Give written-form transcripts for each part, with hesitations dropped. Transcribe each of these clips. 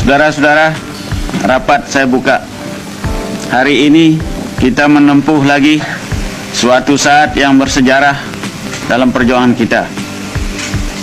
Saudara-saudara, rapat saya buka. Hari ini kita menempuh lagi suatu saat yang bersejarah dalam perjuangan kita.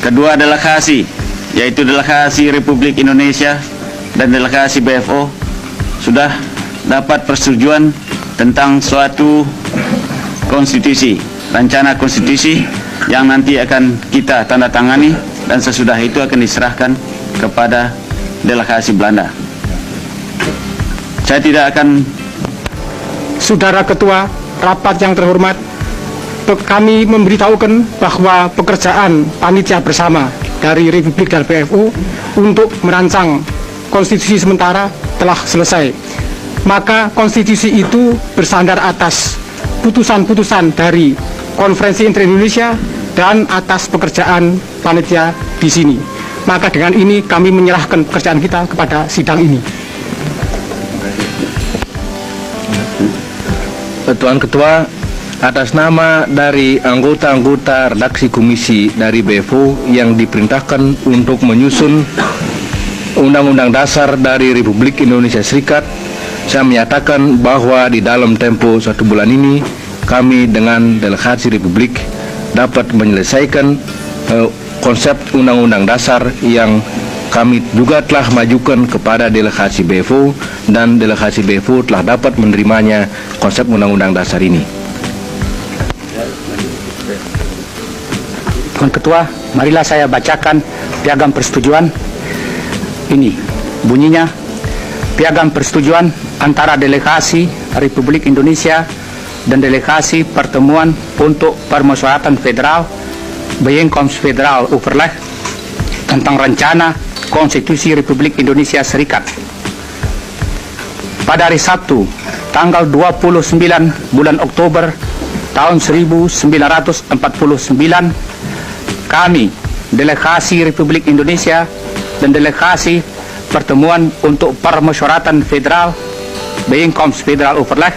Kedua delegasi, yaitu delegasi Republik Indonesia dan delegasi BFO, sudah dapat persetujuan tentang suatu konstitusi, rencana konstitusi yang nanti akan kita tanda tangani dan sesudah itu akan diserahkan kepada delegasi Belanda. Saya tidak akan. Saudara Ketua, rapat yang terhormat, kami memberitahukan bahwa pekerjaan panitia bersama dari Republik dan BFO untuk merancang konstitusi sementara telah selesai. Maka konstitusi itu bersandar atas putusan-putusan dari Konferensi Inter-Indonesia dan atas pekerjaan panitia di sini. Maka dengan ini kami menyerahkan pekerjaan kita kepada sidang ini. Tuan Ketua, atas nama dari anggota-anggota redaksi komisi dari BFO yang diperintahkan untuk menyusun Undang-Undang Dasar dari Republik Indonesia Serikat, saya menyatakan bahwa di dalam tempo 1 bulan ini kami dengan delegasi Republik dapat menyelesaikan konsep Undang-Undang Dasar yang kami juga telah majukan kepada delegasi BFO, dan delegasi BFO telah dapat menerimanya konsep Undang-Undang Dasar ini. Tuan Ketua, marilah saya bacakan piagam persetujuan. Ini bunyinya: piagam persetujuan antara delegasi Republik Indonesia dan delegasi Pertemuan untuk Permusyawaratan Federal Bijeenkomst Federal Overleg tentang rencana Konstitusi Republik Indonesia Serikat. Pada hari Sabtu, tanggal 29 bulan Oktober tahun 1949, kami, delegasi Republik Indonesia dan delegasi Pertemuan untuk Permusyawaratan Federal Bijeenkomst Federal Overleg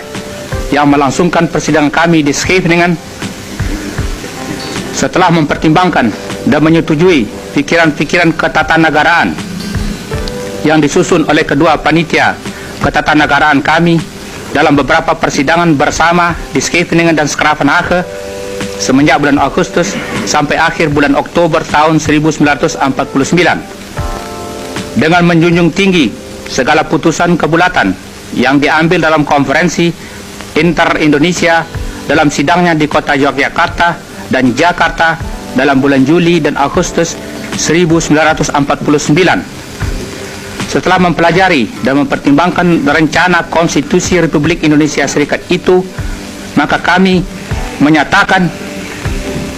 yang melangsungkan persidangan kami di Scheveningen, setelah mempertimbangkan dan menyetujui pikiran-pikiran ketatanegaraan yang disusun oleh kedua panitia ketatanegaraan kami dalam beberapa persidangan bersama di Scheveningen dan Schravenhagen semenjak bulan Agustus sampai akhir bulan Oktober tahun 1949, dengan menjunjung tinggi segala putusan kebulatan yang diambil dalam konferensi Inter-Indonesia dalam sidangnya di kota Yogyakarta dan Jakarta dalam bulan Juli dan Agustus 1949. Setelah mempelajari dan mempertimbangkan rencana Konstitusi Republik Indonesia Serikat itu, maka kami menyatakan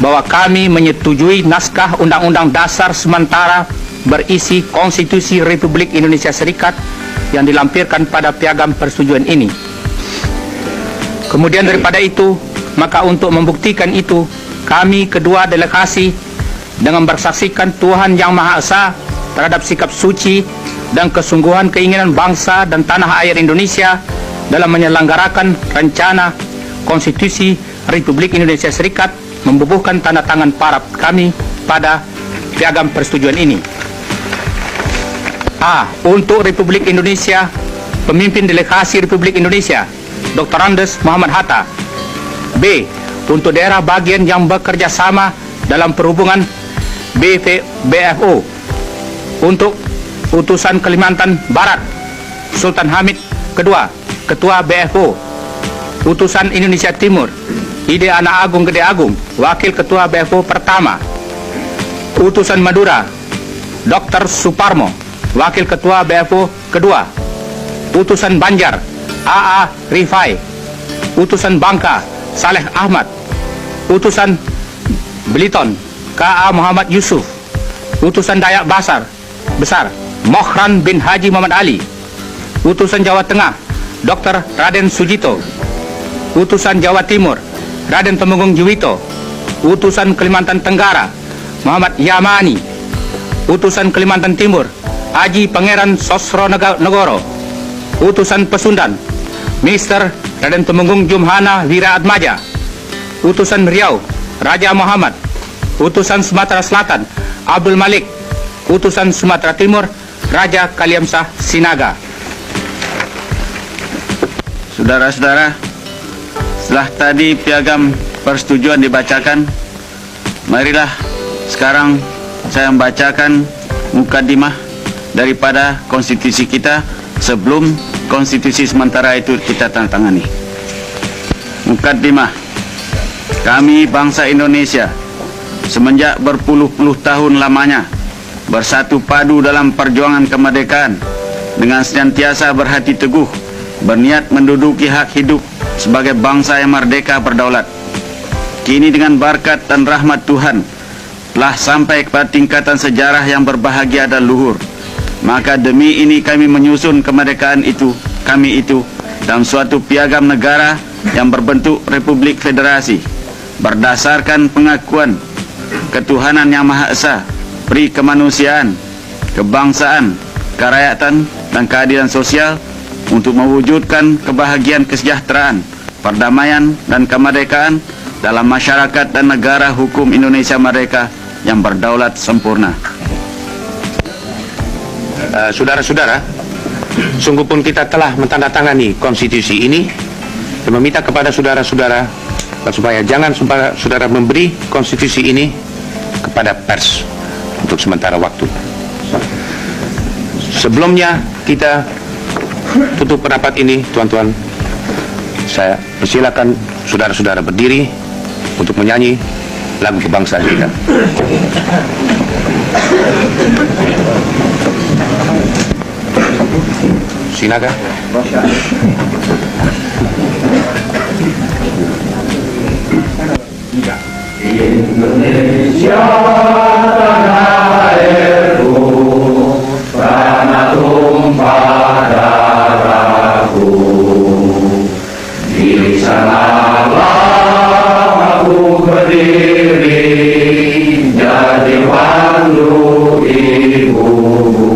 bahwa kami menyetujui naskah Undang-Undang Dasar sementara berisi Konstitusi Republik Indonesia Serikat yang dilampirkan pada piagam persetujuan ini. Kemudian daripada itu, maka untuk membuktikan itu, kami kedua delegasi dengan bersaksikan Tuhan Yang Maha Esa terhadap sikap suci dan kesungguhan keinginan bangsa dan tanah air Indonesia dalam menyelenggarakan rencana Konstitusi Republik Indonesia Serikat, membubuhkan tanda tangan para kami pada piagam persetujuan ini. A. Untuk Republik Indonesia, pemimpin delegasi Republik Indonesia Dr. Andes Muhammad Hatta. B. Untuk daerah bagian yang bekerja sama dalam perhubungan BFO, untuk utusan Kalimantan Barat Sultan Hamid II, Ketua BFO. Utusan Indonesia Timur Ide Anak Agung Gede Agung, Wakil Ketua BFO pertama. Utusan Madura Dr. Suparmo, Wakil Ketua BFO kedua. Utusan Banjar AA Rifai. Utusan Bangka Saleh Ahmad. Utusan Beliton KA Muhammad Yusuf. Utusan Dayak Besar Mohran bin Haji Muhammad Ali. Utusan Jawa Tengah Dr. Raden Sujito. Utusan Jawa Timur Raden Temenggung Juwito. Utusan Kalimantan Tenggara Muhammad Yamani. Utusan Kalimantan Timur Haji Pangeran Sosro Negoro. Utusan Pesundan Mr. Raden Temenggung Jumhana Wiraatmaja. Utusan Riau Raja Muhammad. Utusan Sumatera Selatan Abdul Malik. Utusan Sumatera Timur Raja Kaliamsah Sinaga. Saudara-saudara, setelah tadi piagam persetujuan dibacakan, marilah sekarang saya membacakan mukadimah daripada konstitusi kita sebelum konstitusi sementara itu kita tandatangani. Mukadimah. Kami bangsa Indonesia semenjak berpuluh-puluh tahun lamanya bersatu padu dalam perjuangan kemerdekaan dengan senantiasa berhati teguh, berniat menduduki hak hidup sebagai bangsa yang merdeka berdaulat. Kini dengan berkat dan rahmat Tuhan telah sampai kepada tingkatan sejarah yang berbahagia dan luhur. Maka demi ini kami menyusun kemerdekaan kami itu dalam suatu piagam negara yang berbentuk Republik Federasi berdasarkan pengakuan ketuhanan yang Maha Esa, peri kemanusiaan, kebangsaan, kerakyatan, dan keadilan sosial untuk mewujudkan kebahagiaan kesejahteraan, perdamaian, dan kemerdekaan dalam masyarakat dan negara hukum Indonesia merdeka yang berdaulat sempurna. Saudara-saudara, sungguh pun kita telah mentandatangani konstitusi ini dan meminta kepada saudara-saudara supaya jangan saudara memberi konstitusi ini kepada pers untuk sementara waktu. Sebelumnya kita tutup rapat ini, tuan-tuan, saya persilakan saudara-saudara berdiri untuk menyanyi lagu kebangsaan kita. Sinaga. Indonesia tanah airku, tanah tumpah darahku. Di sanalah aku berdiri, jadi pandu ibuku.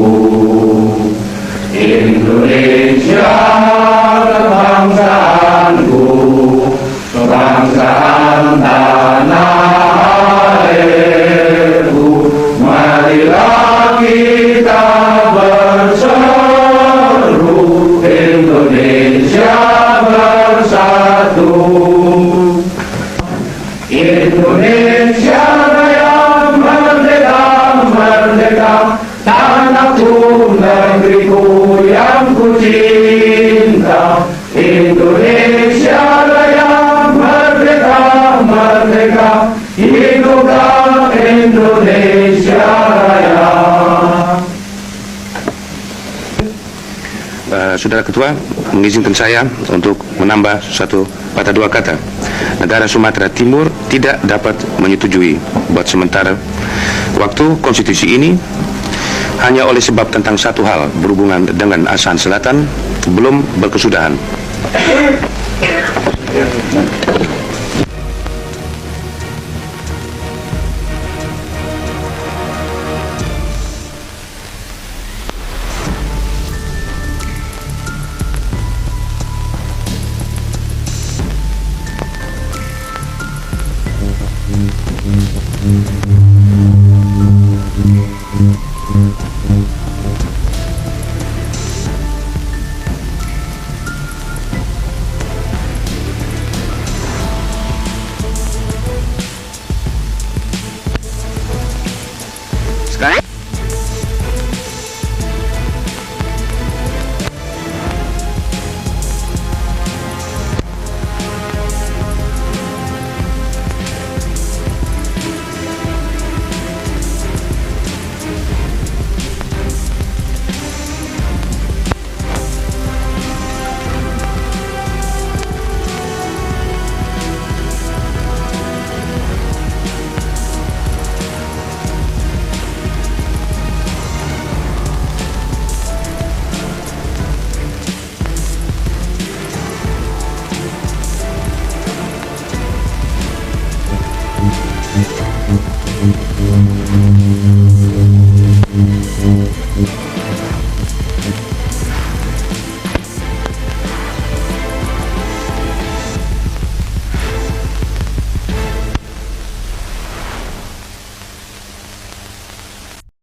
Indonesia kebangsaanku, kebangsaan tanah airku. Marilah kita berseru, Indonesia bersatu. Indonesia raya merdeka, merdeka, tanahku, negeriku yang ku cinta. Indonesia raya merdeka, merdeka, hiduplah Indonesia raya. Saudara Ketua mengizinkan saya untuk menambah satu patah dua kata. Negara Sumatera Timur tidak dapat menyetujui buat sementara waktu konstitusi ini hanya oleh sebab tentang satu hal berhubungan dengan ASEAN Selatan belum berkesudahan.